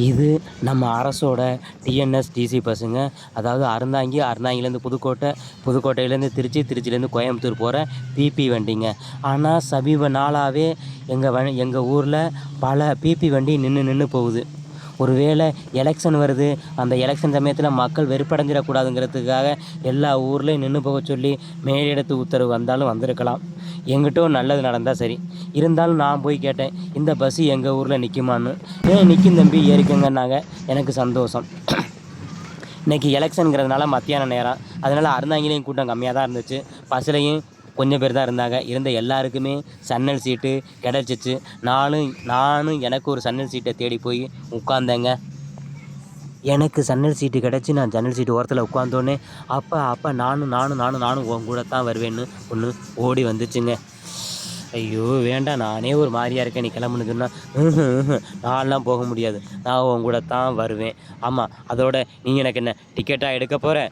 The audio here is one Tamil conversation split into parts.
இது நம்ம அரசோட டிஎன்எஸ்டிசி பஸ்ஸுங்க. அதாவது அறந்தாங்கிலேருந்து புதுக்கோட்டை, புதுக்கோட்டையிலேருந்து திருச்சி, திருச்சியிலேருந்து கோயம்புத்தூர் போகிற பிபி வண்டிங்க. ஆனால் சமீப நாளாகவே எங்கள் ஊரில் பல பிபி வண்டி நின்று போகுது. ஒரு வேளை எலெக்ஷன் வருது, அந்த எலெக்ஷன் சமயத்தில் மக்கள் வெறுப்படைஞ்சிடக்கூடாதுங்கிறதுக்காக எல்லா ஊர்லேயும் நின்று போக சொல்லி மேலிடத்து உத்தரவு வந்தாலும் வந்திருக்கலாம். எங்கிட்டும் நல்லது நடந்தால் சரி. இருந்தாலும் நான் போய் கேட்டேன், இந்த பஸ்ஸு எங்கள் ஊரில் நிற்குமான்னு. நிற்கும் தம்பி, ஏறிக்கங்கன்னாங்க. எனக்கு சந்தோஷம். இன்றைக்கி எலெக்ஷனுங்கிறதுனால மத்தியான நேரம், அதனால் அறந்தாங்கிலையும் கூட்டம் கம்மியாக தான் இருந்துச்சு. பஸ்ஸுலையும் கொஞ்சம் பேர் தான் இருந்தாங்க. இருந்த எல்லாருக்குமே சன்னல் சீட்டு கிடச்சிச்சு. நானும் எனக்கு ஒரு சன்னல் சீட்டை தேடி போய் உட்காந்தேங்க. எனக்கு சன்னல் சீட்டு கிடச்சி நான் ஜன்னல் சீட்டு ஓரத்தில் உட்காந்தோன்னே அப்போ நானும் உன் கூட தான் வருவேன்னு ஒன்று ஓடி வந்துச்சுங்க. ஐயோ வேண்டாம், நானே ஒரு மாதிரியாக இருக்கேன், நீ கிளம்புனுக்குன்னா நான்லாம் போக முடியாது, நான் உன் கூட தான் வருவேன். ஆமாம், அதோட நீ எனக்கு என்ன டிக்கெட்டாக எடுக்க போகிற?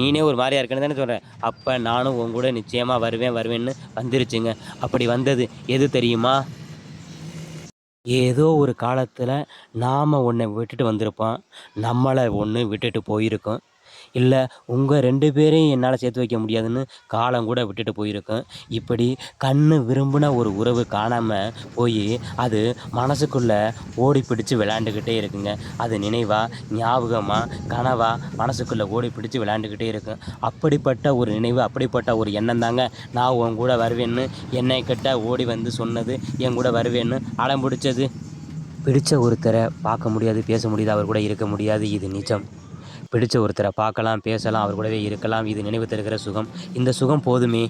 நீனே ஒரு மாதிரியாக இருக்கேன்னு தானே சொல்கிறேன். அப்போ நானும் உன் கூட நிச்சயமாக வருவேன்னு வந்துருச்சுங்க. அப்படி வந்தது எது தெரியுமா? ஏதோ ஒரு காலத்தில் நாம் ஒன்றை விட்டுட்டு வந்திருப்போம், நம்மளை ஒன்று விட்டுட்டு போயிருக்கோம். இல்லை உங்கள் 2 பேரையும் என்னால் சேர்த்து வைக்க முடியாதுன்னு காலம் கூட விட்டுட்டு போயிருக்கோம். இப்படி கண்ணு விரும்பின ஒரு உறவு காணாமல் போய் அது மனசுக்குள்ளே ஓடி பிடிச்சி விளையாண்டுக்கிட்டே இருக்குங்க. அது நினைவாக, ஞாபகமாக, கனவாக மனசுக்குள்ளே ஓடி பிடிச்சி விளையாண்டுக்கிட்டே இருக்கும். அப்படிப்பட்ட ஒரு நினைவு, அப்படிப்பட்ட ஒரு எண்ணம் தாங்க நான் உன் கூட வருவேன்னு என்னை கிட்ட ஓடி வந்து சொன்னது, என் கூட வருவேன்னு அடம் பிடிச்சது. பிடிச்ச ஒருத்தரை பார்க்க முடியாது, பேச முடியாது, அவர் கூட இருக்க முடியாது, இது நிஜம். பிடிச்ச ஒருத்தரை பார்க்கலாம், பேசலாம், அவர் கூடவே இருக்கலாம், இது நினைவு தருகிற சுகம். இந்த சுகம் போதுமே.